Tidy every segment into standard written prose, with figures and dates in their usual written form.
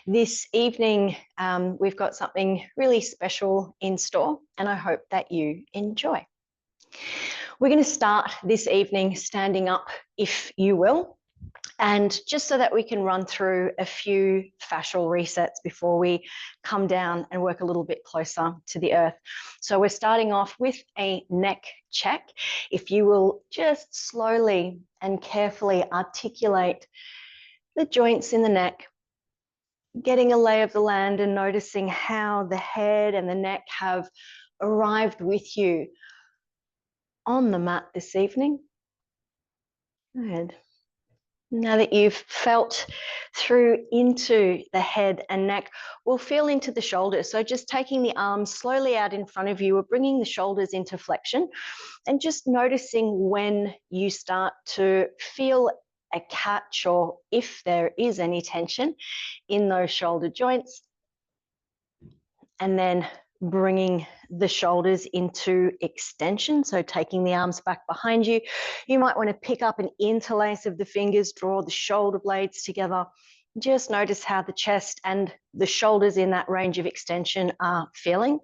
This evening, we've got something really special in store, and I hope that you enjoy. We're going to start this evening standing up, if you will, and just so that we can run through a few fascial resets before we come down and work a little bit closer to the earth. So we're starting off with a neck check. If you will just slowly and carefully articulate the joints in the neck, getting a lay of the land and noticing how the head and the neck have arrived with you on the mat this evening. Good. Now that you've felt through into the head and neck, we'll feel into the shoulders. So just taking the arms slowly out in front of you, we're bringing the shoulders into flexion and just noticing when you start to feel a catch or if there is any tension in those shoulder joints. And then bringing the shoulders into extension. So taking the arms back behind you. You might want to pick up an interlace of the fingers, draw the shoulder blades together. Just notice how the chest and the shoulders in that range of extension are feeling.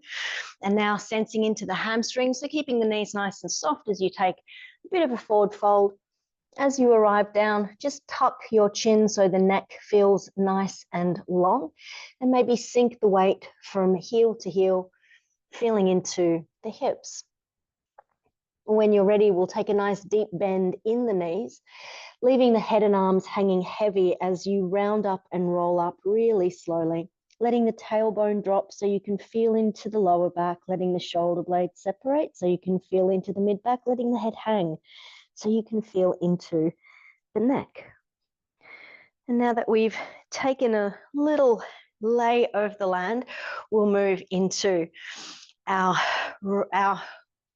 And now sensing into the hamstrings. So keeping the knees nice and soft as you take a bit of a forward fold. As you arrive down, just tuck your chin so the neck feels nice and long, and maybe sink the weight from heel to heel, feeling into the hips. When you're ready, we'll take a nice deep bend in the knees, leaving the head and arms hanging heavy as you round up and roll up really slowly, letting the tailbone drop so you can feel into the lower back, letting the shoulder blades separate so you can feel into the mid back, letting the head hang so you can feel into the neck. And now that we've taken a little lay of the land, we'll move into our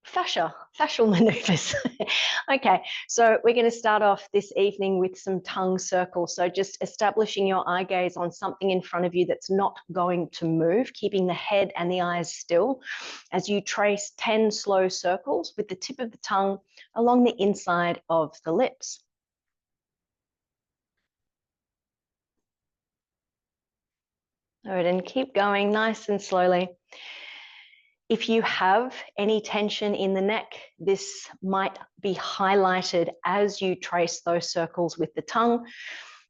fascial maneuvers. Okay, so we're going to start off this evening with some tongue circles. So just establishing your eye gaze on something in front of you that's not going to move, keeping the head and the eyes still as you trace 10 slow circles with the tip of the tongue along the inside of the lips. All right, and keep going nice and slowly. If you have any tension in the neck, this might be highlighted as you trace those circles with the tongue.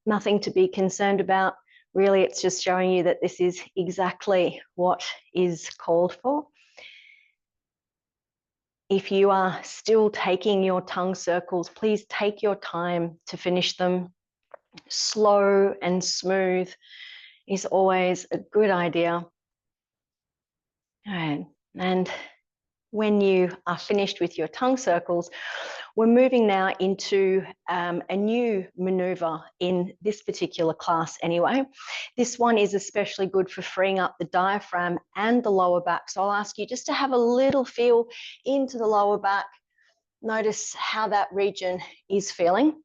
Nothing to be concerned about. Really, it's just showing you that this is exactly what is called for. If you are still taking your tongue circles, please take your time to finish them. Slow and smooth is always a good idea. All right. And when you are finished with your tongue circles, we're moving now into a new maneuver in this particular class anyway. This one is especially good for freeing up the diaphragm and the lower back. So I'll ask you just to have a little feel into the lower back. Notice how that region is feeling.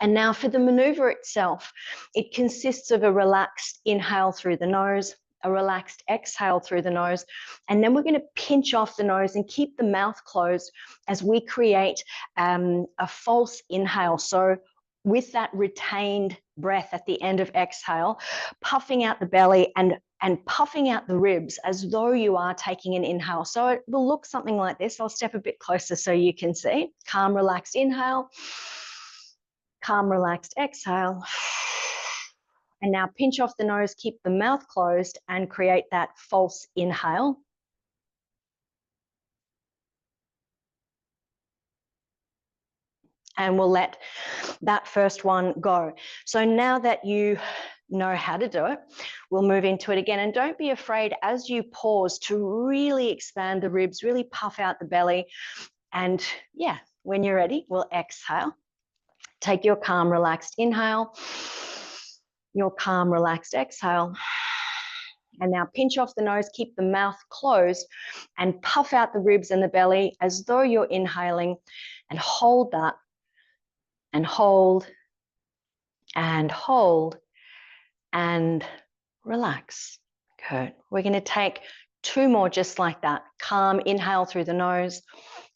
And now for the maneuver itself, it consists of a relaxed inhale through the nose, a relaxed exhale through the nose, and then we're going to pinch off the nose and keep the mouth closed as we create a false inhale. So with that retained breath at the end of exhale, puffing out the belly and puffing out the ribs as though you are taking an inhale. So it will look something like this. I'll step a bit closer so you can see. Calm, relaxed inhale. Calm, relaxed exhale. And now pinch off the nose, keep the mouth closed, and create that false inhale. And we'll let that first one go. So now that you know how to do it, we'll move into it again. And don't be afraid as you pause to really expand the ribs, really puff out the belly. And yeah, when you're ready, we'll exhale. Take your calm, relaxed inhale. Your calm, relaxed exhale. And now pinch off the nose, keep the mouth closed, and puff out the ribs and the belly as though you're inhaling, and hold that, and hold, and hold, and relax. Good. We're going to take 2 more just like that. Calm, inhale through the nose.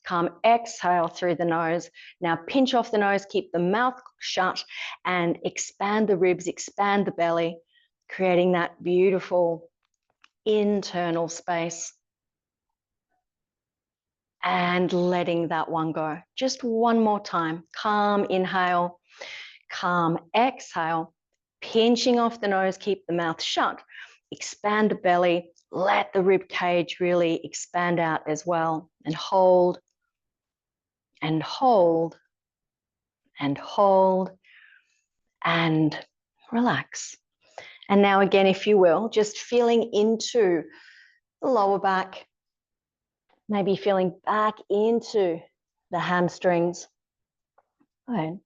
Calm, exhale through the nose. Now pinch off the nose, keep the mouth shut, and expand the ribs, expand the belly. creating that beautiful internal space and letting that one go. Just one more time. Calm inhale, calm exhale, pinching off the nose, keep the mouth shut, expand the belly, let the rib cage really expand out as well, and hold and hold and hold and relax. And now again, if you will, just feeling into the lower back, maybe feeling back into the hamstrings. Good.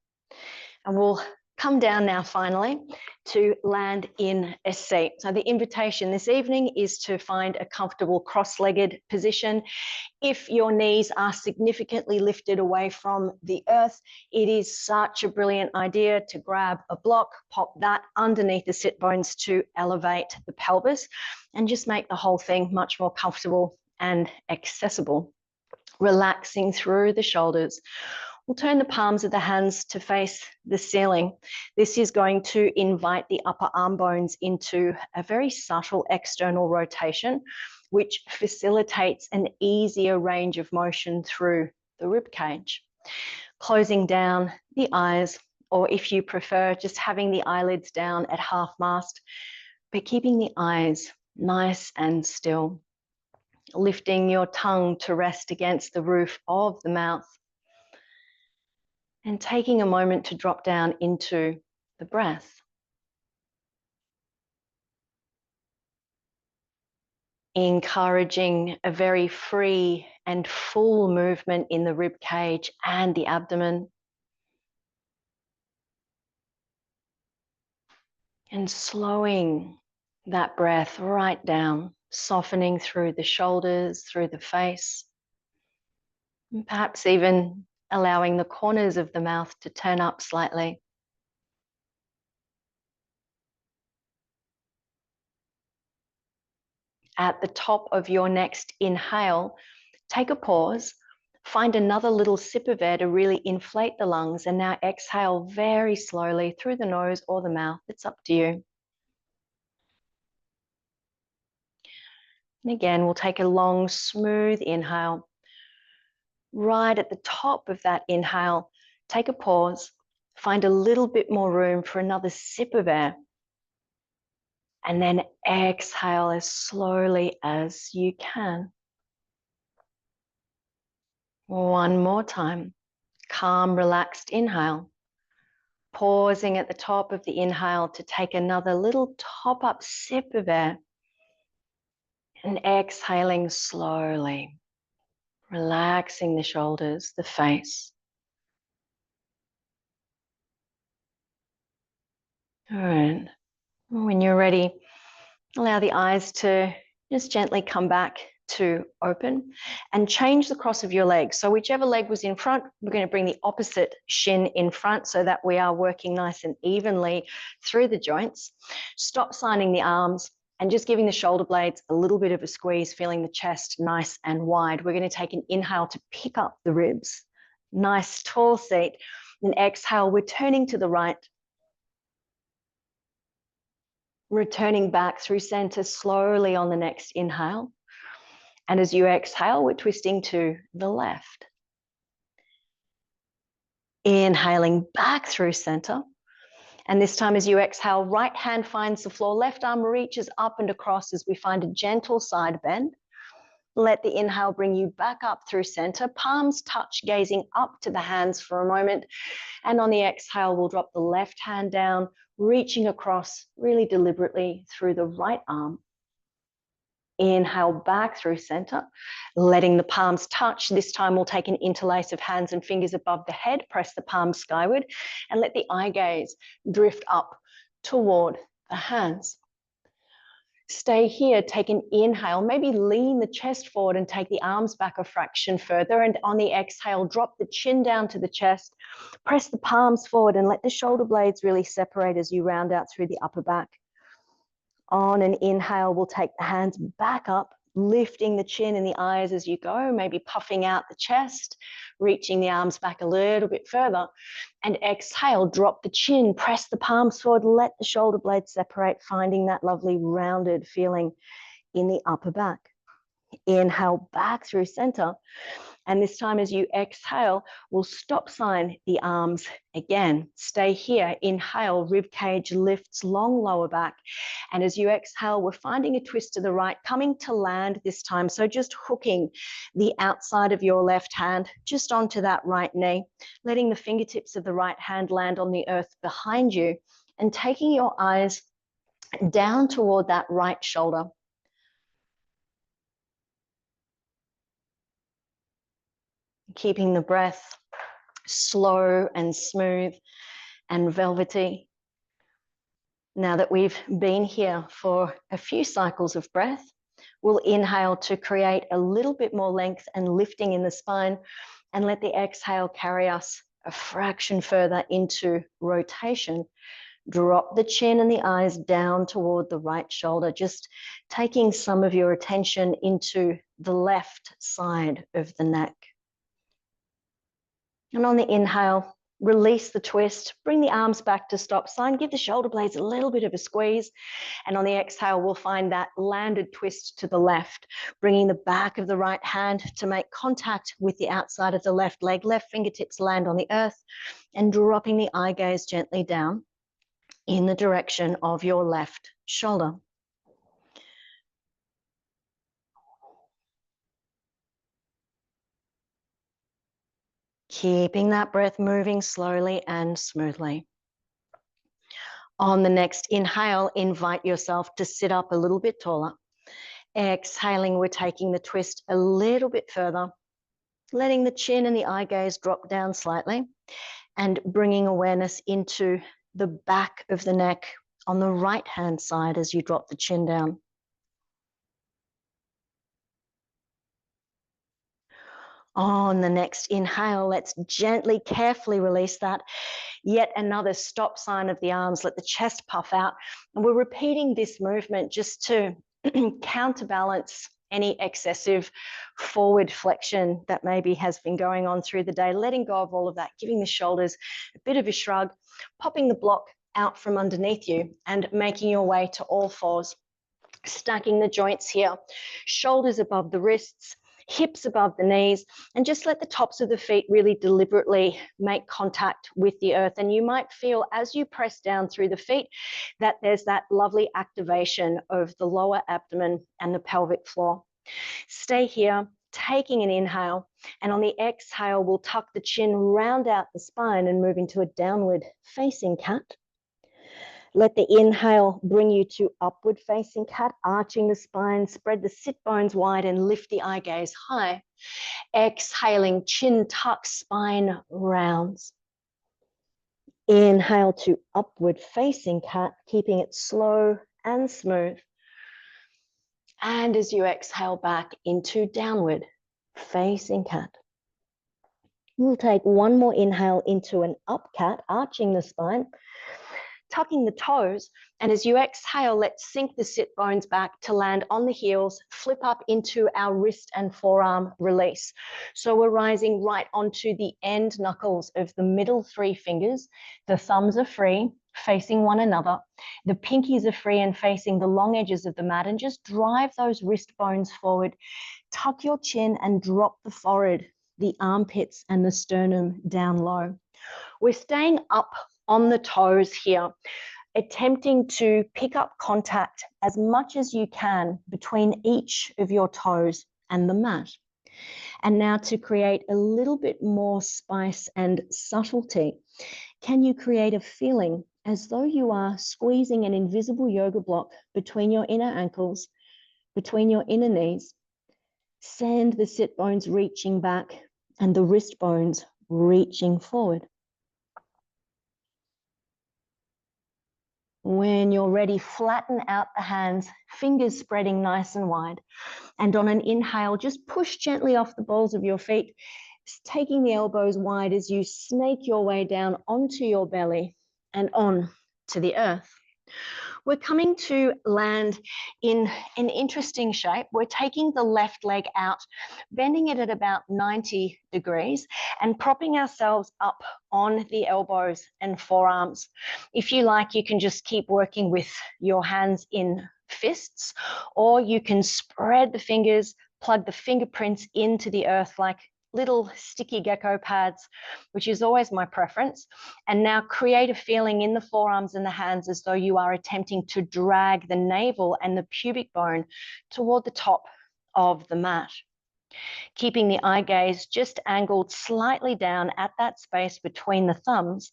And we'll come down now finally to land in a seat. So the invitation this evening is to find a comfortable cross-legged position. If your knees are significantly lifted away from the earth, it is such a brilliant idea to grab a block, pop that underneath the sit bones to elevate the pelvis and just make the whole thing much more comfortable and accessible. Relaxing through the shoulders. We'll turn the palms of the hands to face the ceiling. This is going to invite the upper arm bones into a very subtle external rotation, which facilitates an easier range of motion through the rib cage. Closing down the eyes, or if you prefer, just having the eyelids down at half mast, but keeping the eyes nice and still. Lifting your tongue to rest against the roof of the mouth. And taking a moment to drop down into the breath. Encouraging a very free and full movement in the rib cage and the abdomen. And slowing that breath right down, softening through the shoulders, through the face. And perhaps even allowing the corners of the mouth to turn up slightly. At the top of your next inhale, take a pause, find another little sip of air to really inflate the lungs, and now exhale very slowly through the nose or the mouth. It's up to you. And again, we'll take a long, smooth inhale. Right at the top of that inhale, take a pause, find a little bit more room for another sip of air. And then exhale as slowly as you can. One more time. Calm, relaxed inhale. Pausing at the top of the inhale to take another little top-up sip of air. And exhaling slowly. Relaxing the shoulders, the face. All right. When you're ready, allow the eyes to just gently come back to open and change the cross of your legs. So whichever leg was in front, we're going to bring the opposite shin in front so that we are working nice and evenly through the joints. Stop signing the arms and just giving the shoulder blades a little bit of a squeeze, feeling the chest nice and wide. We're going to take an inhale to pick up the ribs. Nice tall seat. Then exhale, we're turning to the right. Returning back through center slowly on the next inhale. And as you exhale, we're twisting to the left. Inhaling back through center. And this time as you exhale, right hand finds the floor, left arm reaches up and across as we find a gentle side bend. Let the inhale bring you back up through center. Palms touch, gazing up to the hands for a moment. And on the exhale, we'll drop the left hand down, reaching across really deliberately through the right arm. Inhale back through center, letting the palms touch. This time we'll take an interlace of hands and fingers above the head, press the palms skyward, and let the eye gaze drift up toward the hands. Stay here, take an inhale, maybe lean the chest forward and take the arms back a fraction further. And on the exhale, drop the chin down to the chest, press the palms forward and let the shoulder blades really separate as you round out through the upper back. On an inhale, we'll take the hands back up, lifting the chin and the eyes as you go, maybe puffing out the chest, reaching the arms back a little bit further. And exhale, drop the chin, press the palms forward, let the shoulder blades separate, finding that lovely rounded feeling in the upper back. Inhale back through center. And this time as you exhale, we'll stop sign the arms again. Stay here. Inhale, rib cage lifts, long lower back. And as you exhale, we're finding a twist to the right, coming to land this time. So just hooking the outside of your left hand just onto that right knee, letting the fingertips of the right hand land on the earth behind you, and taking your eyes down toward that right shoulder. Keeping the breath slow and smooth and velvety. Now that we've been here for a few cycles of breath, we'll inhale to create a little bit more length and lifting in the spine, and let the exhale carry us a fraction further into rotation. Drop the chin and the eyes down toward the right shoulder, just taking some of your attention into the left side of the neck. And on the inhale, release the twist, bring the arms back to stop sign, give the shoulder blades a little bit of a squeeze. And on the exhale, we'll find that landed twist to the left, bringing the back of the right hand to make contact with the outside of the left leg, left fingertips land on the earth, and dropping the eye gaze gently down in the direction of your left shoulder. Keeping that breath moving slowly and smoothly. On the next inhale, invite yourself to sit up a little bit taller. Exhaling, we're taking the twist a little bit further, letting the chin and the eye gaze drop down slightly, and bringing awareness into the back of the neck on the right-hand side as you drop the chin down. On the next inhale, let's gently, carefully release that. Yet another stop sign of the arms, let the chest puff out. And we're repeating this movement just to counterbalance any excessive forward flexion that maybe has been going on through the day, letting go of all of that, giving the shoulders a bit of a shrug, popping the block out from underneath you and making your way to all fours. Stacking the joints here, shoulders above the wrists, hips above the knees, and just let the tops of the feet really deliberately make contact with the earth. And you might feel as you press down through the feet that there's that lovely activation of the lower abdomen and the pelvic floor. Stay here, taking an inhale, and on the exhale, we'll tuck the chin, round out the spine, and move into a downward facing cat. Let the inhale bring you to upward facing cat, arching the spine, spread the sit bones wide and lift the eye gaze high. Exhaling, chin tuck, spine rounds. Inhale to upward facing cat, keeping it slow and smooth. And as you exhale back into downward facing cat. We'll take one more inhale into an up cat, arching the spine, tucking the toes, and as you exhale, let's sink the sit bones back to land on the heels, flip up into our wrist and forearm release. So we're rising right onto the end knuckles of the middle three fingers. The thumbs are free, facing one another. The pinkies are free and facing the long edges of the mat, and just drive those wrist bones forward. Tuck your chin and drop the forehead, the armpits and the sternum down low. We're staying up on the toes here, attempting to pick up contact as much as you can between each of your toes and the mat. And now to create a little bit more spice and subtlety, can you create a feeling as though you are squeezing an invisible yoga block between your inner ankles, between your inner knees? Send the sit bones reaching back and the wrist bones reaching forward. When you're ready, flatten out the hands, fingers spreading nice and wide. And on an inhale, just push gently off the balls of your feet, taking the elbows wide as you snake your way down onto your belly and on to the earth. We're coming to land in an interesting shape. We're taking the left leg out, bending it at about 90 degrees and propping ourselves up on the elbows and forearms. If you like, you can just keep working with your hands in fists, or you can spread the fingers, plug the fingerprints into the earth like little sticky gecko pads, which is always my preference. And now create a feeling in the forearms and the hands as though you are attempting to drag the navel and the pubic bone toward the top of the mat. Keeping the eye gaze just angled slightly down at that space between the thumbs,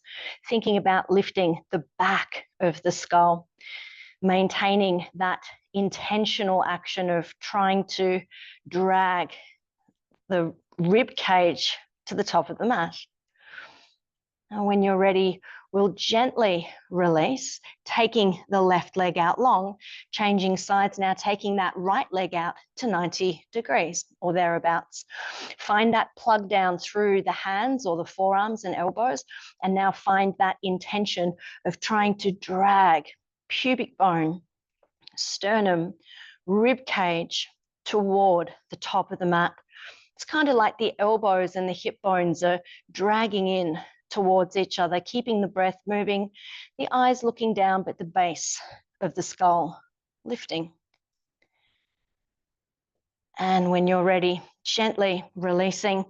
thinking about lifting the back of the skull, maintaining that intentional action of trying to drag the rib cage to the top of the mat. And when you're ready, we'll gently release, taking the left leg out long, changing sides now, taking that right leg out to 90 degrees or thereabouts. Find that plug down through the hands or the forearms and elbows, and now find that intention of trying to drag pubic bone, sternum, rib cage toward the top of the mat. It's kind of like the elbows and the hip bones are dragging in towards each other, keeping the breath moving, the eyes looking down, but the base of the skull lifting. And when you're ready, gently releasing.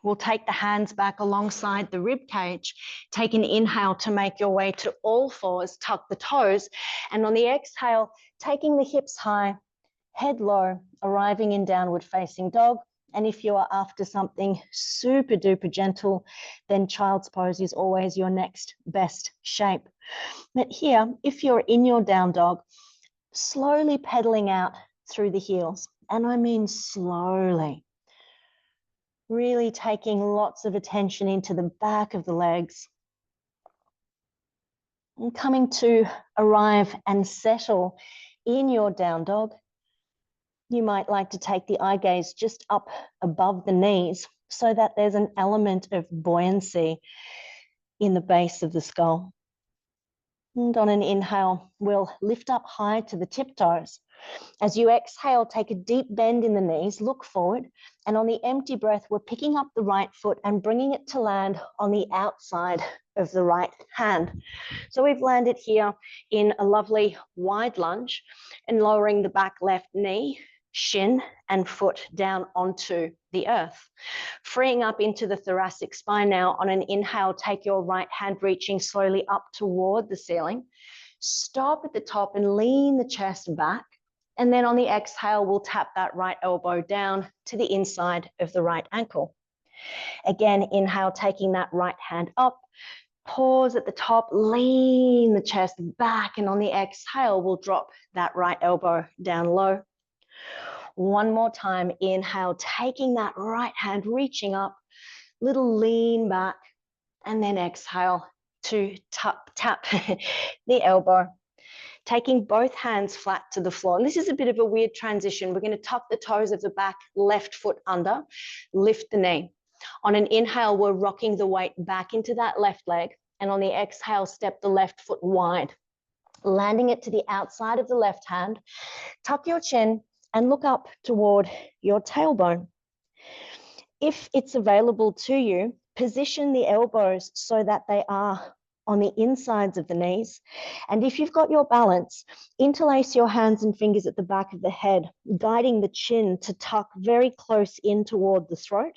We'll take the hands back alongside the rib cage. Take an inhale to make your way to all fours, tuck the toes. And on the exhale, taking the hips high, head low, arriving in downward facing dog. And if you are after something super duper gentle, then child's pose is always your next best shape. But here, if you're in your down dog, slowly pedaling out through the heels, and I mean slowly, really taking lots of attention into the back of the legs, and coming to arrive and settle in your down dog. You might like to take the eye gaze just up above the knees so that there's an element of buoyancy in the base of the skull. And on an inhale, we'll lift up high to the tiptoes. As you exhale, take a deep bend in the knees, look forward, and on the empty breath, we're picking up the right foot and bringing it to land on the outside of the right hand. So we've landed here in a lovely wide lunge and lowering the back left knee, shin and foot down onto the earth. Freeing up into the thoracic spine now. On an inhale, take your right hand reaching slowly up toward the ceiling. Stop at the top and lean the chest back. And then on the exhale, we'll tap that right elbow down to the inside of the right ankle. Again, inhale, taking that right hand up. Pause at the top, lean the chest back, and on the exhale, we'll drop that right elbow down low. One more time, inhale, taking that right hand, reaching up, little lean back, and then exhale to tap the elbow. Taking both hands flat to the floor. And this is a bit of a weird transition. We're going to tuck the toes of the back left foot under, lift the knee. On an inhale, we're rocking the weight back into that left leg. And on the exhale, step the left foot wide, landing it to the outside of the left hand. Tuck your chin and look up toward your tailbone. If it's available to you, position the elbows so that they are on the insides of the knees. And if you've got your balance, interlace your hands and fingers at the back of the head, guiding the chin to tuck very close in toward the throat.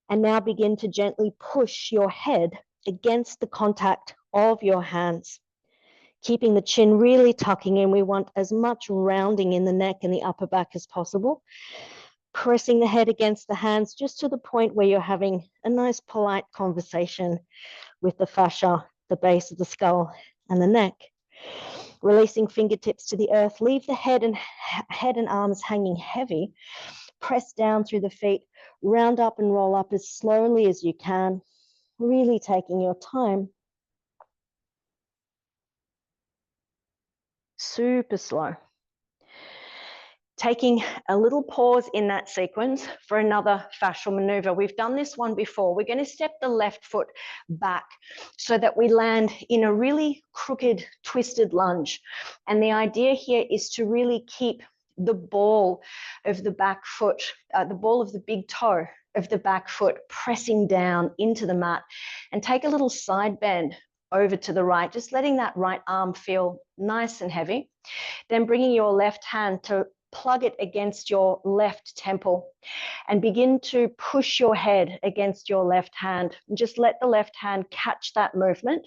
And now begin to gently push your head against the contact of your hands. Keeping the chin really tucking in. We want as much rounding in the neck and the upper back as possible. Pressing the head against the hands just to the point where you're having a nice polite conversation with the fascia, the base of the skull and the neck. Releasing fingertips to the earth. Leave the head and arms hanging heavy. Press down through the feet. Round up and roll up as slowly as you can. Really taking your time. Super slow. Taking a little pause in that sequence for another fascial maneuver. We've done this one before. We're going to step the left foot back so that we land in a really crooked, twisted lunge. And the idea here is to really keep the ball of the back foot, the ball of the big toe of the back foot pressing down into the mat, and take a little side bend over to the right, just letting that right arm feel nice and heavy. Then bringing your left hand to plug it against your left temple and begin to push your head against your left hand. And just let the left hand catch that movement,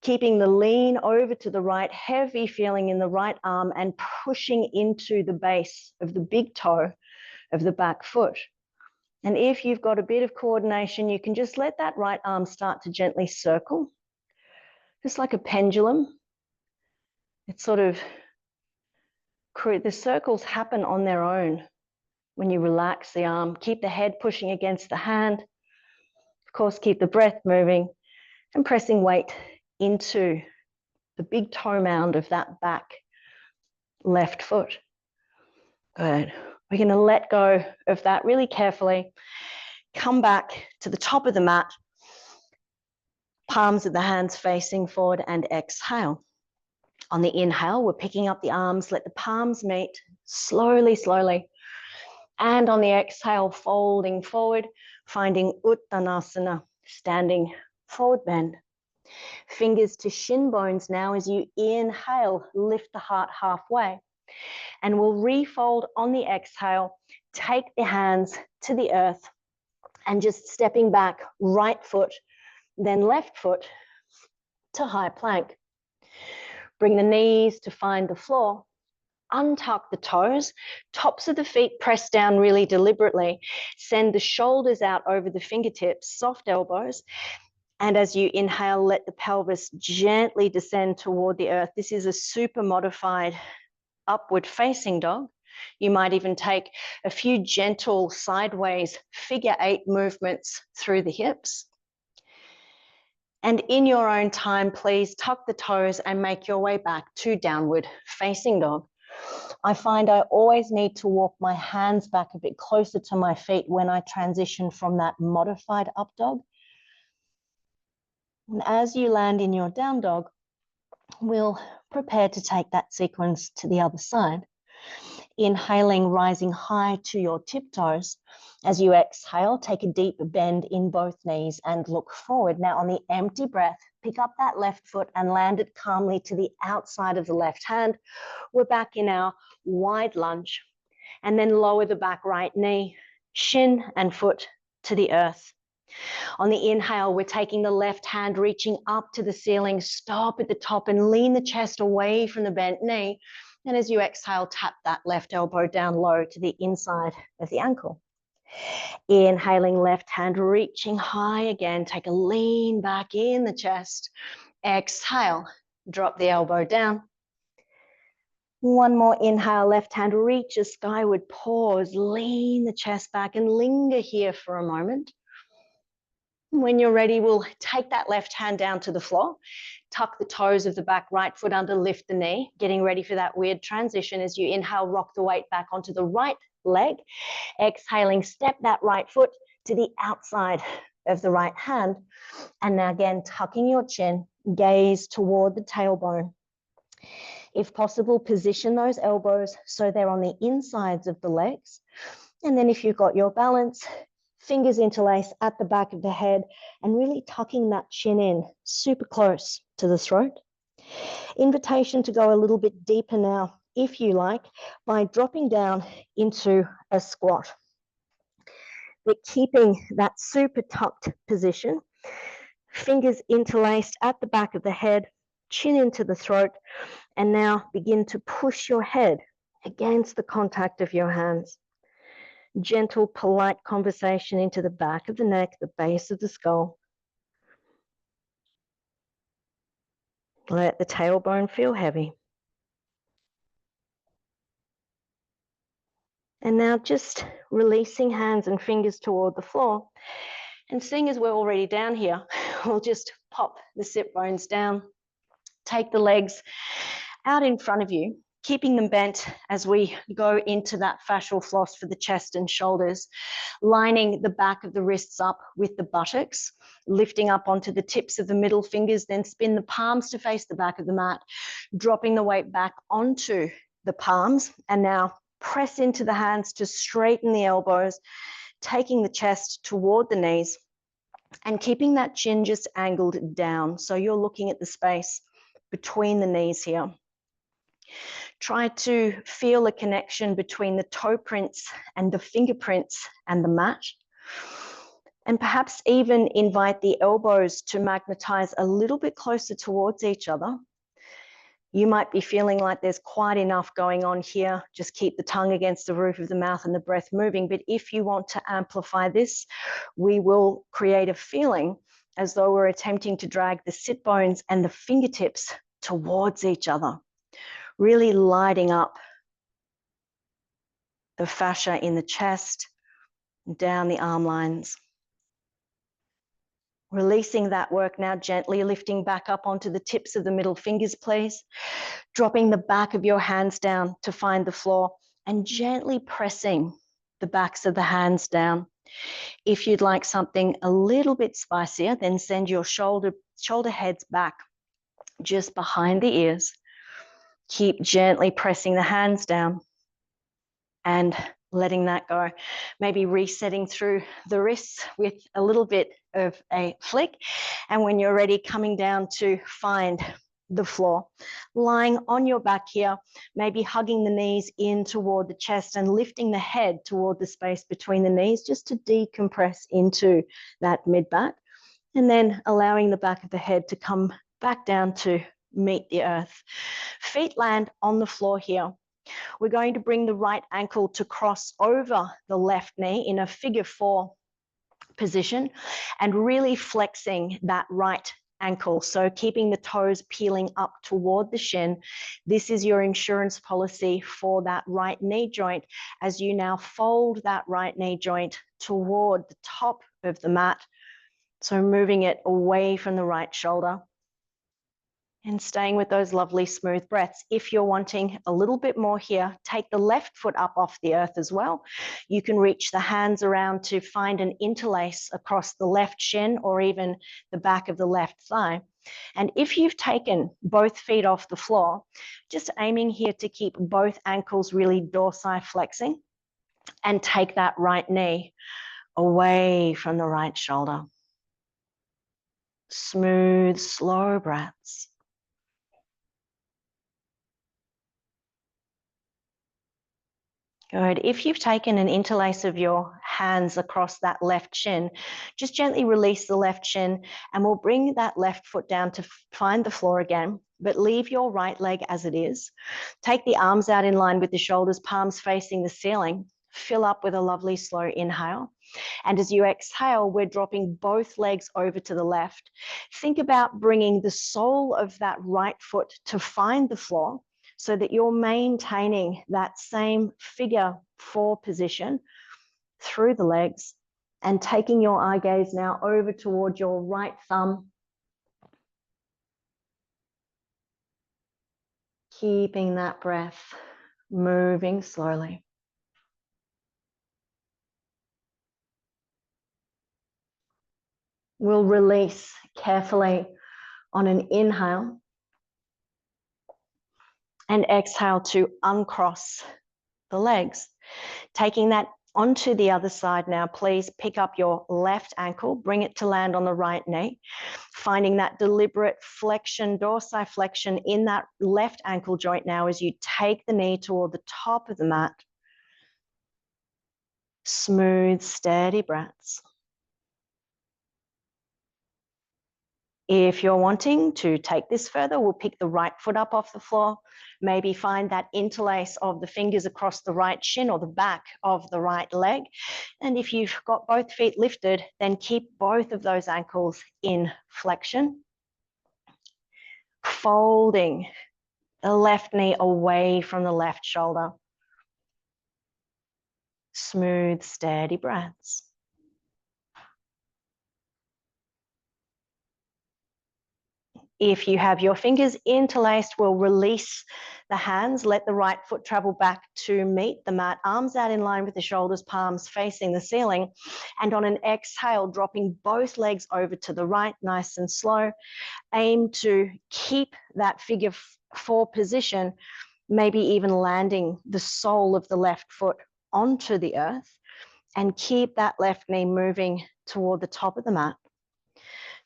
keeping the lean over to the right, heavy feeling in the right arm, and pushing into the base of the big toe of the back foot. And if you've got a bit of coordination, you can just let that right arm start to gently circle, just like a pendulum. It's sort of, the circles happen on their own when you relax the arm. Keep the head pushing against the hand. Of course, keep the breath moving and pressing weight into the big toe mound of that back left foot. Good. We're going to let go of that really carefully. Come back to the top of the mat, palms of the hands facing forward, and exhale. On the inhale, we're picking up the arms, let the palms meet slowly, slowly. And on the exhale, folding forward, finding Uttanasana, standing forward bend. Fingers to shin bones now as you inhale, lift the heart halfway. And we'll refold on the exhale, take the hands to the earth, and just stepping back, right foot, then left foot to high plank. Bring the knees to find the floor. Untuck the toes, tops of the feet press down really deliberately. Send the shoulders out over the fingertips, soft elbows. And as you inhale, let the pelvis gently descend toward the earth. This is a super modified upward facing dog. You might even take a few gentle sideways figure 8 movements through the hips. And in your own time, please tuck the toes and make your way back to downward facing dog. I find I always need to walk my hands back a bit closer to my feet when I transition from that modified up dog. And as you land in your down dog, we'll prepare to take that sequence to the other side. Inhaling, rising high to your tiptoes. As you exhale, take a deep bend in both knees and look forward. Now on the empty breath, pick up that left foot and land it calmly to the outside of the left hand. We're back in our wide lunge. And then lower the back right knee, shin and foot to the earth. On the inhale, we're taking the left hand, reaching up to the ceiling, stop at the top and lean the chest away from the bent knee. And as you exhale, tap that left elbow down low to the inside of the ankle. Inhaling, left hand reaching high again. Take a lean back in the chest. Exhale, drop the elbow down. One more inhale, left hand reaches skyward. Pause, lean the chest back and linger here for a moment. When you're ready, we'll take that left hand down to the floor. Tuck the toes of the back right foot under, lift the knee, getting ready for that weird transition. As you inhale, rock the weight back onto the right leg. Exhaling, step that right foot to the outside of the right hand. And now again, tucking your chin, gaze toward the tailbone. If possible, position those elbows so they're on the insides of the legs. And then if you've got your balance, fingers interlace at the back of the head and really tucking that chin in super close to the throat. Invitation to go a little bit deeper now, if you like, by dropping down into a squat. But keeping that super tucked position, fingers interlaced at the back of the head, chin into the throat, and now begin to push your head against the contact of your hands. Gentle, polite conversation into the back of the neck, the base of the skull. Let the tailbone feel heavy. And now just releasing hands and fingers toward the floor. And seeing as we're already down here, we'll just pop the sit bones down. Take the legs out in front of you. keeping them bent as we go into that fascial floss for the chest and shoulders, lining the back of the wrists up with the buttocks, lifting up onto the tips of the middle fingers, then spin the palms to face the back of the mat, dropping the weight back onto the palms, and now press into the hands to straighten the elbows, taking the chest toward the knees and keeping that chin just angled down. So you're looking at the space between the knees here. Try to feel a connection between the toe prints and the fingerprints and the mat. And perhaps even invite the elbows to magnetize a little bit closer towards each other. You might be feeling like there's quite enough going on here. Just keep the tongue against the roof of the mouth and the breath moving. But if you want to amplify this, we will create a feeling as though we're attempting to drag the sit bones and the fingertips towards each other, really lighting up the fascia in the chest, down the arm lines. Releasing that work now, gently lifting back up onto the tips of the middle fingers, please. Dropping the back of your hands down to find the floor and gently pressing the backs of the hands down. If you'd like something a little bit spicier, then send your shoulder heads back just behind the ears. Keep gently pressing the hands down and letting that go. Maybe resetting through the wrists with a little bit of a flick. And when you're ready, coming down to find the floor, lying on your back here, maybe hugging the knees in toward the chest and lifting the head toward the space between the knees just to decompress into that mid back, and then allowing the back of the head to come back down to meet the earth. Feet land on the floor here. We're going to bring the right ankle to cross over the left knee in a figure 4 position and really flexing that right ankle. So keeping the toes peeling up toward the shin. This is your insurance policy for that right knee joint as you now fold that right knee joint toward the top of the mat. So moving it away from the right shoulder. And staying with those lovely smooth breaths. If you're wanting a little bit more here, take the left foot up off the earth as well. You can reach the hands around to find an interlace across the left shin or even the back of the left thigh. And if you've taken both feet off the floor, just aiming here to keep both ankles really dorsiflexing and take that right knee away from the right shoulder. Smooth, slow breaths. Good. If you've taken an interlace of your hands across that left shin, just gently release the left shin and we'll bring that left foot down to find the floor again, but leave your right leg as it is. Take the arms out in line with the shoulders, palms facing the ceiling. Fill up with a lovely slow inhale. And as you exhale, we're dropping both legs over to the left. Think about bringing the sole of that right foot to find the floor, so that you're maintaining that same figure 4 position through the legs and taking your eye gaze now over toward your right thumb. Keeping that breath moving slowly. We'll release carefully on an inhale and exhale to uncross the legs. Taking that onto the other side now, please pick up your left ankle, bring it to land on the right knee, finding that deliberate flexion, dorsiflexion in that left ankle joint now as you take the knee toward the top of the mat. Smooth, steady breaths. If you're wanting to take this further, we'll pick the right foot up off the floor, maybe find that interlace of the fingers across the right shin or the back of the right leg. And if you've got both feet lifted, then keep both of those ankles in flexion. Folding the left knee away from the left shoulder. Smooth, steady breaths. If you have your fingers interlaced, we'll release the hands, let the right foot travel back to meet the mat, arms out in line with the shoulders, palms facing the ceiling. And on an exhale, dropping both legs over to the right, nice and slow. Aim to keep that figure four position, maybe even landing the sole of the left foot onto the earth, and keep that left knee moving toward the top of the mat.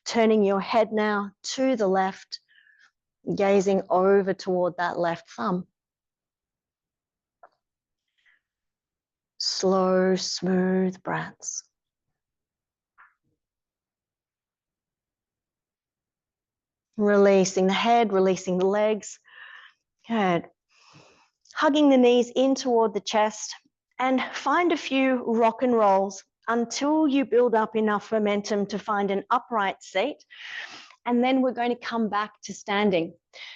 Turning your head now to the left, gazing over toward that left thumb. Slow, smooth breaths. Releasing the head, releasing the legs. Good. Hugging the knees in toward the chest, and find a few rock and rolls until you build up enough momentum to find an upright seat. And then we're going to come back to standing,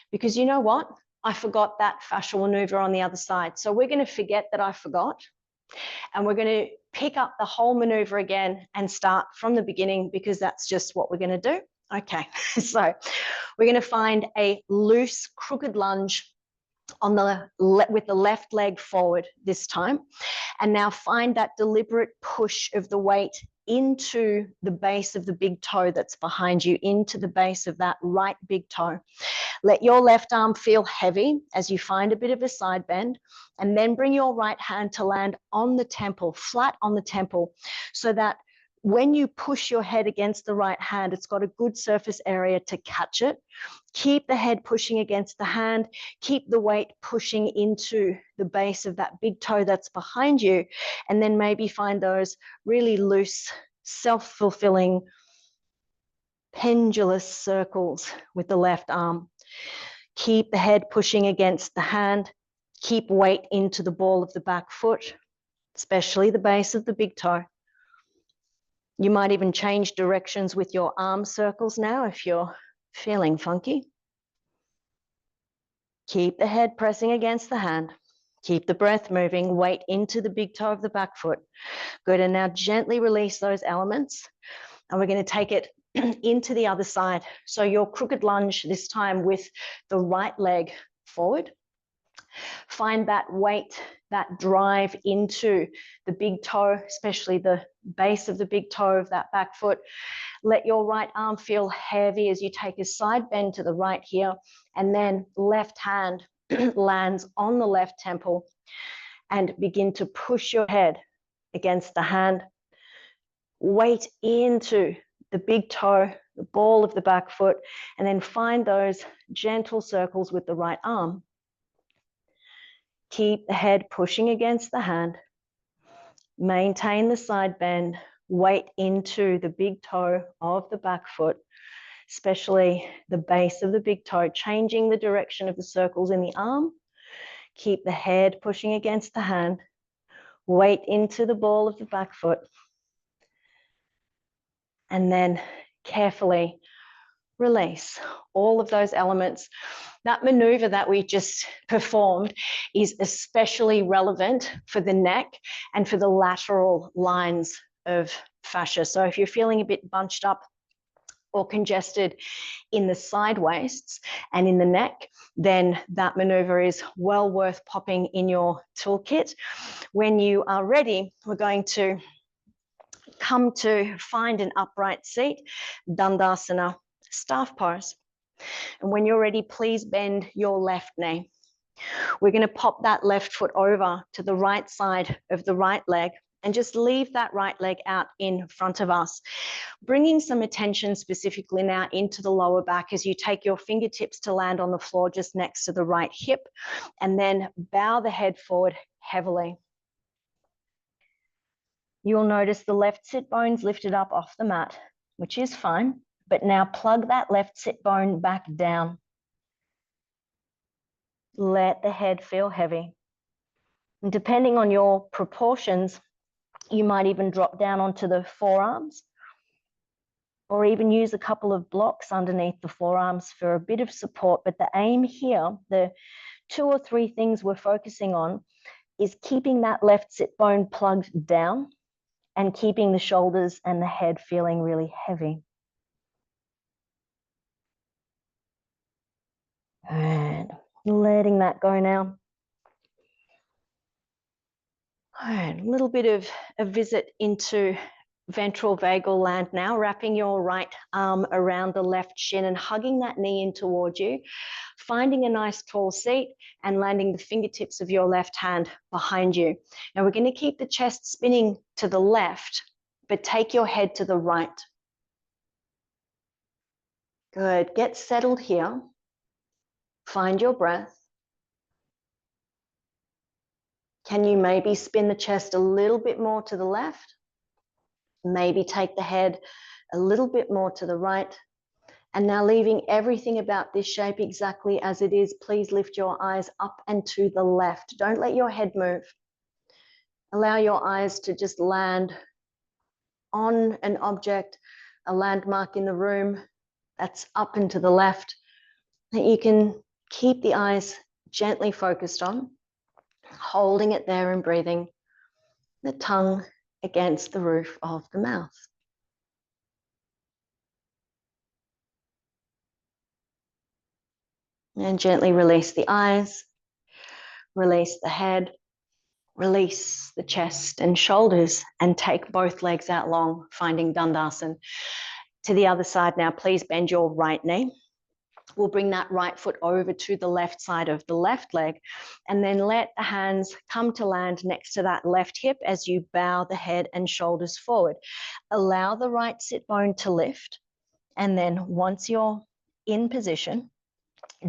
because you know what? I forgot that fascial maneuver on the other side. So we're going to forget that I forgot, and we're going to pick up the whole maneuver again and start from the beginning, because that's just what we're going to do. Okay, so we're going to find a loose crooked lunge on with the left leg forward this time. And now find that deliberate push of the weight into the base of the big toe that's behind you, into the base of that right big toe. Let your left arm feel heavy as you find a bit of a side bend, and then bring your right hand to land on the temple, flat on the temple, so that when you push your head against the right hand, it's got a good surface area to catch it. Keep the head pushing against the hand. Keep the weight pushing into the base of that big toe that's behind you. And then maybe find those really loose, self-fulfilling, pendulous circles with the left arm. Keep the head pushing against the hand. Keep weight into the ball of the back foot, especially the base of the big toe. You might even change directions with your arm circles now if you're feeling funky. Keep the head pressing against the hand. Keep the breath moving, weight into the big toe of the back foot. Good, and now gently release those elements. And we're going to take it into the other side. So your crooked lunge this time with the right leg forward. Find that weight, that drive into the big toe, especially the base of the big toe of that back foot. Let your right arm feel heavy as you take a side bend to the right here, and then left hand lands on the left temple, and begin to push your head against the hand. Weight into the big toe, the ball of the back foot, and then find those gentle circles with the right arm. Keep the head pushing against the hand. Maintain the side bend. Weight into the big toe of the back foot, especially the base of the big toe, changing the direction of the circles in the arm. Keep the head pushing against the hand. Weight into the ball of the back foot. And then carefully release all of those elements. That maneuver that we just performed is especially relevant for the neck and for the lateral lines of fascia. So if you're feeling a bit bunched up or congested in the side waists and in the neck, then that maneuver is well worth popping in your toolkit. When you are ready, we're going to come to find an upright seat, Dandasana, staff pose. And when you're ready, please bend your left knee. We're going to pop that left foot over to the right side of the right leg and just leave that right leg out in front of us, bringing some attention specifically now into the lower back as you take your fingertips to land on the floor just next to the right hip, and then bow the head forward heavily. You'll notice the left sit bone's lifted up off the mat, which is fine, but now plug that left sit bone back down. Let the head feel heavy. And depending on your proportions, you might even drop down onto the forearms, or even use a couple of blocks underneath the forearms for a bit of support. But the aim here, the 2 or 3 things we're focusing on, is keeping that left sit bone plugged down and keeping the shoulders and the head feeling really heavy. And letting that go now. And a little bit of a visit into ventral vagal land now, wrapping your right arm around the left shin and hugging that knee in towards you, finding a nice tall seat and landing the fingertips of your left hand behind you. Now we're going to keep the chest spinning to the left, but take your head to the right. Good. Get settled here. Find your breath. Can you maybe spin the chest a little bit more to the left? Maybe take the head a little bit more to the right. And now leaving everything about this shape exactly as it is, please lift your eyes up and to the left. Don't let your head move. Allow your eyes to just land on an object, a landmark in the room that's up and to the left, that you can keep the eyes gently focused on, holding it there and breathing, the tongue against the roof of the mouth. And gently release the eyes, release the head, release the chest and shoulders, and take both legs out long, finding Dandasana. To the other side now, please bend your right knee. We'll bring that right foot over to the left side of the left leg, and then let the hands come to land next to that left hip as you bow the head and shoulders forward. Allow the right sit bone to lift, and then once you're in position,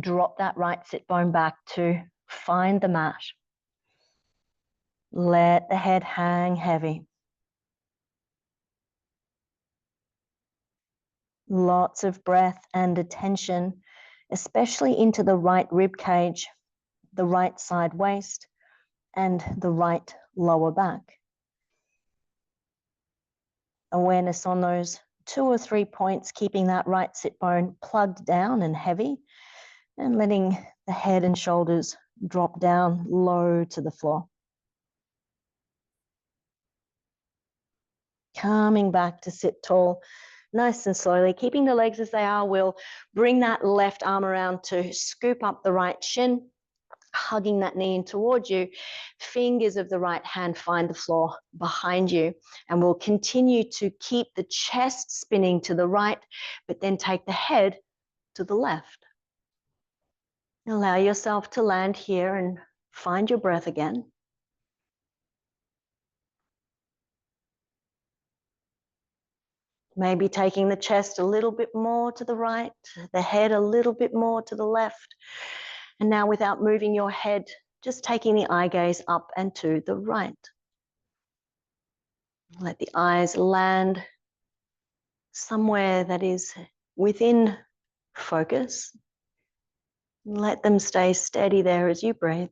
drop that right sit bone back to find the mat. Let the head hang heavy. Lots of breath and attention, especially into the right rib cage, the right side waist, and the right lower back. Awareness on those 2 or 3 points, keeping that right sit bone plugged down and heavy, and letting the head and shoulders drop down low to the floor. Coming back to sit tall, nice and slowly, keeping the legs as they are. We'll bring that left arm around to scoop up the right shin, hugging that knee in towards you. Fingers of the right hand find the floor behind you. And we'll continue to keep the chest spinning to the right, but then take the head to the left. Allow yourself to land here and find your breath again. Maybe taking the chest a little bit more to the right, the head a little bit more to the left. And now without moving your head, just taking the eye gaze up and to the right. Let the eyes land somewhere that is within focus. Let them stay steady there as you breathe.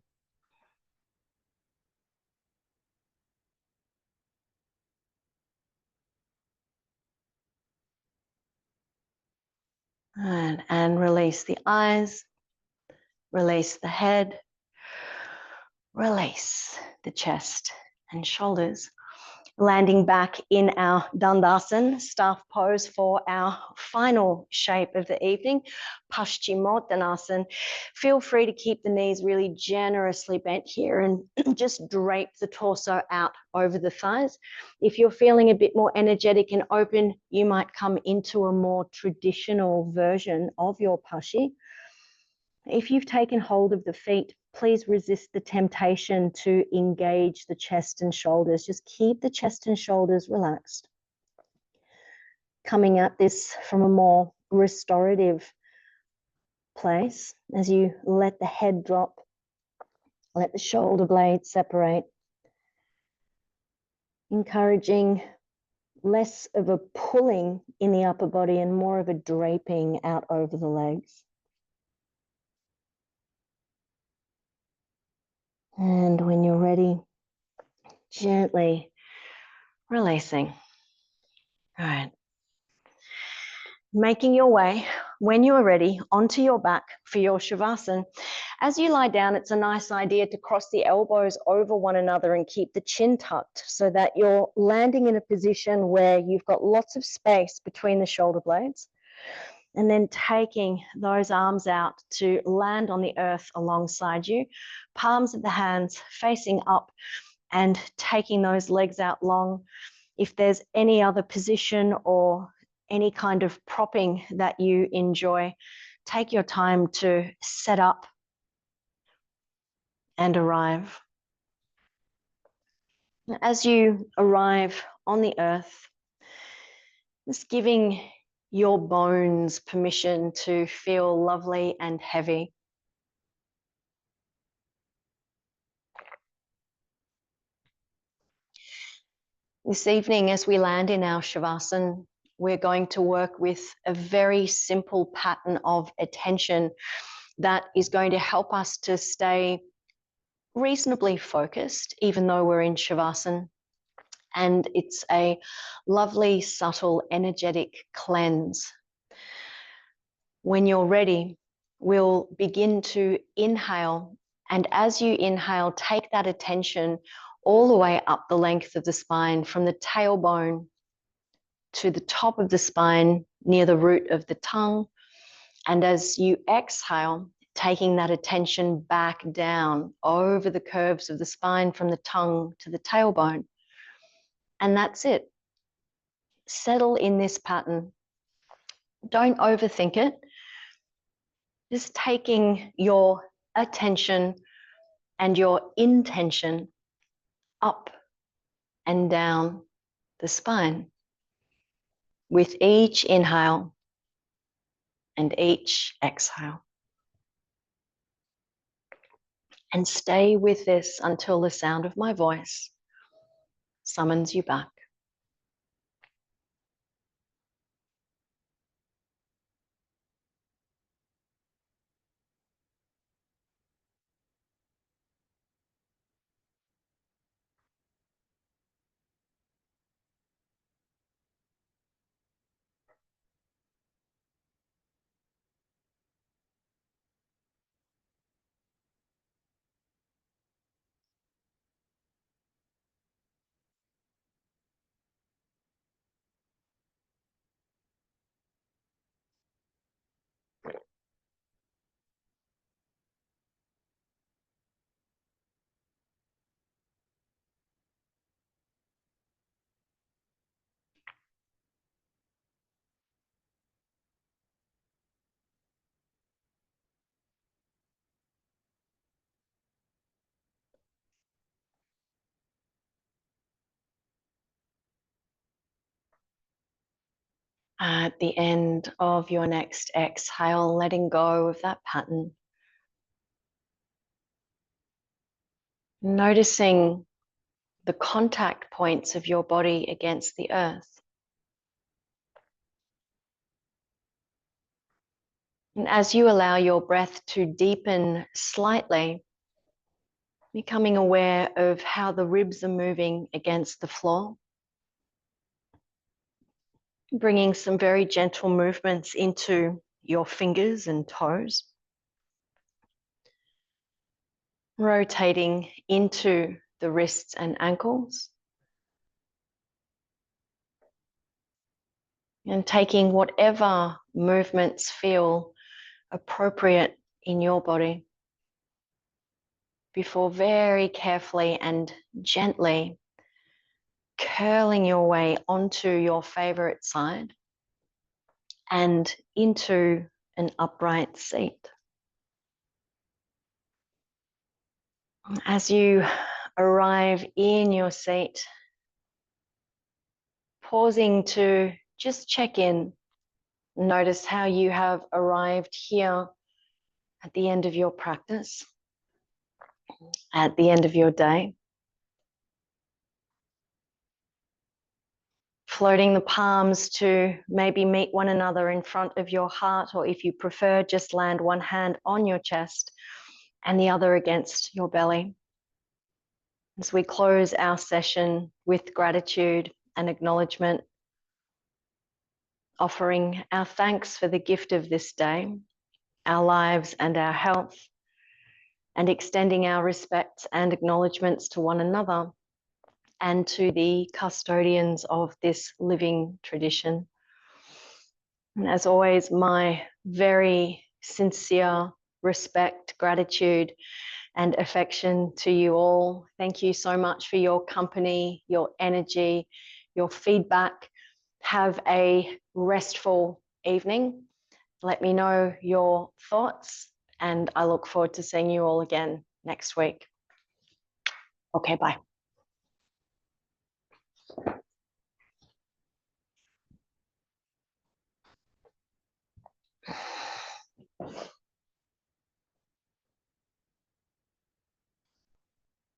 And release the eyes, release the head, release the chest and shoulders. Landing back in our Dandasana, staff pose for our final shape of the evening, Paschimottanasana. Feel free to keep the knees really generously bent here and just drape the torso out over the thighs. If you're feeling a bit more energetic and open, you might come into a more traditional version of your Paschi. If you've taken hold of the feet, please resist the temptation to engage the chest and shoulders. Just keep the chest and shoulders relaxed. Coming at this from a more restorative place as you let the head drop, let the shoulder blades separate, encouraging less of a pulling in the upper body and more of a draping out over the legs. And when you're ready, gently releasing. All right. Making your way, when you are ready, onto your back for your Shavasana. As you lie down, it's a nice idea to cross the elbows over one another and keep the chin tucked so that you're landing in a position where you've got lots of space between the shoulder blades. And then taking those arms out to land on the earth alongside you, palms of the hands facing up and taking those legs out long. If there's any other position or any kind of propping that you enjoy, take your time to set up and arrive. As you arrive on the earth, just giving your bones permission to feel lovely and heavy. This evening, as we land in our Shavasana, we're going to work with a very simple pattern of attention that is going to help us to stay reasonably focused, even though we're in Shavasana. And it's a lovely, subtle, energetic cleanse. When you're ready, we'll begin to inhale. And as you inhale, take that attention all the way up the length of the spine, from the tailbone to the top of the spine near the root of the tongue. And as you exhale, taking that attention back down over the curves of the spine from the tongue to the tailbone. And that's it. Settle in this pattern. Don't overthink it. Just taking your attention and your intention up and down the spine with each inhale and each exhale. And stay with this until the sound of my voice summons you back. At the end of your next exhale, letting go of that pattern. Noticing the contact points of your body against the earth. And as you allow your breath to deepen slightly, becoming aware of how the ribs are moving against the floor. Bringing some very gentle movements into your fingers and toes. Rotating into the wrists and ankles. And taking whatever movements feel appropriate in your body before very carefully and gently curling your way onto your favorite side and into an upright seat. As you arrive in your seat, pausing to just check in, notice how you have arrived here at the end of your practice, at the end of your day. Floating the palms to maybe meet one another in front of your heart, or if you prefer, just land one hand on your chest and the other against your belly. As we close our session with gratitude and acknowledgement, offering our thanks for the gift of this day, our lives and our health, and extending our respects and acknowledgements to one another and to the custodians of this living tradition. And as always, my very sincere respect, gratitude, and affection to you all. Thank you so much for your company, your energy, your feedback. Have a restful evening. Let me know your thoughts, and I look forward to seeing you all again next week. Okay, bye.